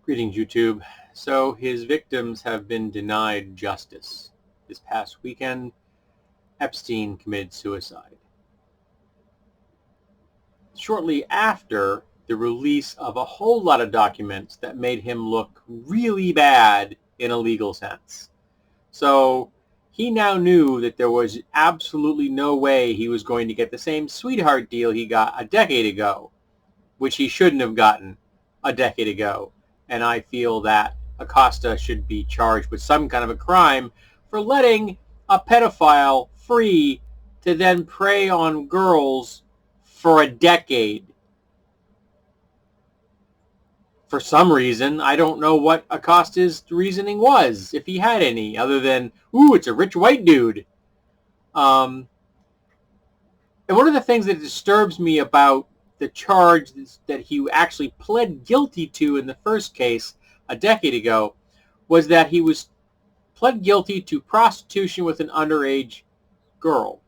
Greetings, YouTube. So his victims have been denied justice. This past weekend, Epstein committed suicide. Shortly after the release of a whole lot of documents that made him look really bad in a legal sense. So he now knew that there was absolutely no way he was going to get the same sweetheart deal he got a decade ago, which he shouldn't have gotten a decade ago. And I feel that Acosta should be charged with some kind of a crime for letting a pedophile free to then prey on girls for a decade. For some reason, I don't know what Acosta's reasoning was, if he had any, other than, ooh, it's a rich white dude. And one of the things that disturbs me about the charge that he actually pled guilty to in the first case a decade ago was that he was pled guilty to prostitution with an underage girl.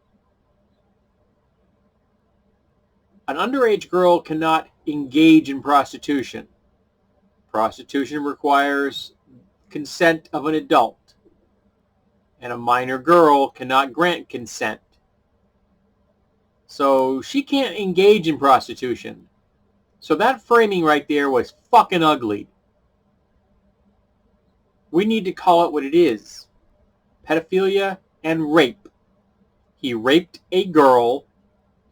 An underage girl cannot engage in prostitution. Prostitution requires consent of an adult, and a minor girl cannot grant consent. So she can't engage in prostitution. So that framing right there was fucking ugly. We need to call it what it is. Pedophilia and rape. He raped a girl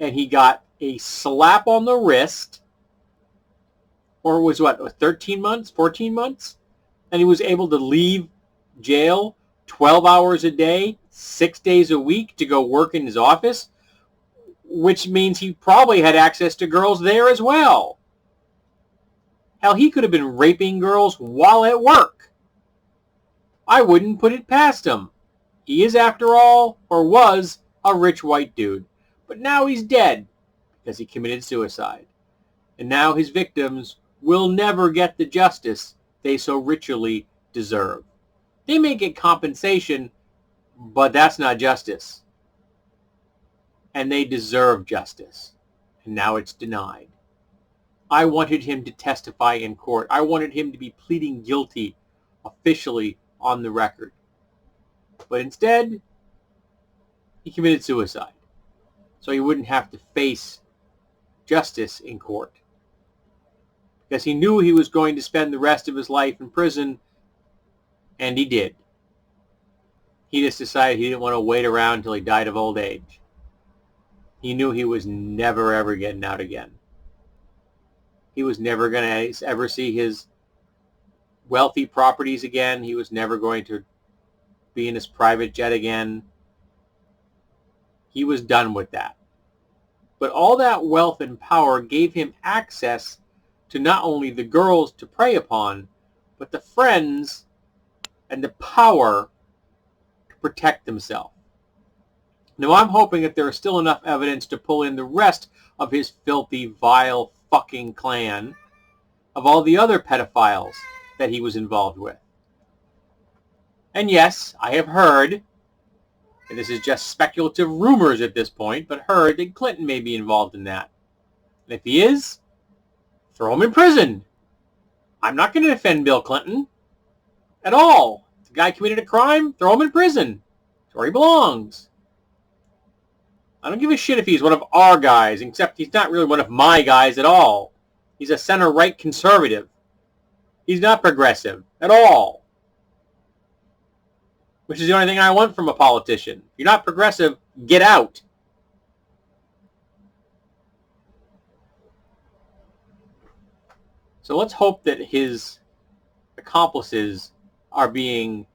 and he got a slap on the wrist, or it was what, 13 months, 14 months? And he was able to leave jail 12 hours a day, 6 days a week to go work in his office, which means he probably had access to girls there as well. Hell, he could have been raping girls while at work. I wouldn't put it past him. He is, after all, or was, a rich white dude. But now he's dead because he committed suicide. And now his victims will never get the justice they so richly deserve. They may get compensation, but that's not justice. And they deserve justice. And now it's denied. I wanted him to testify in court. I wanted him to be pleading guilty officially on the record. But instead, he committed suicide. So he wouldn't have to face justice in court. Because he knew he was going to spend the rest of his life in prison, and he did. He just decided he didn't want to wait around until he died of old age. He knew he was never ever getting out again. He was never going to ever see his wealthy properties again. He was never going to be in his private jet again. He was done with that. But all that wealth and power gave him access to not only the girls to prey upon, but the friends and the power to protect himself. Now, I'm hoping that there is still enough evidence to pull in the rest of his filthy, vile, fucking clan of all the other pedophiles that he was involved with. And yes, I have heard, and this is just speculative rumors at this point, but heard that Clinton may be involved in that. And if he is, throw him in prison. I'm not going to defend Bill Clinton at all. If the guy committed a crime, throw him in prison. It's where he belongs. I don't give a shit if he's one of our guys, except he's not really one of my guys at all. He's a center-right conservative. He's not progressive at all. Which is the only thing I want from a politician. If you're not progressive, get out. So let's hope that his accomplices are being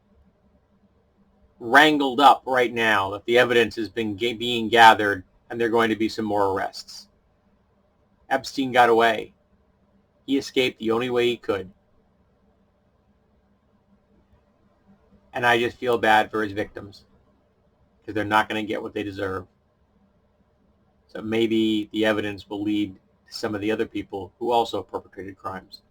wrangled up right now, that the evidence has been being gathered, and there are going to be some more arrests. Epstein got away. He escaped the only way he could. And I just feel bad for his victims, because they're not going to get what they deserve. So maybe the evidence will lead to some of the other people who also perpetrated crimes.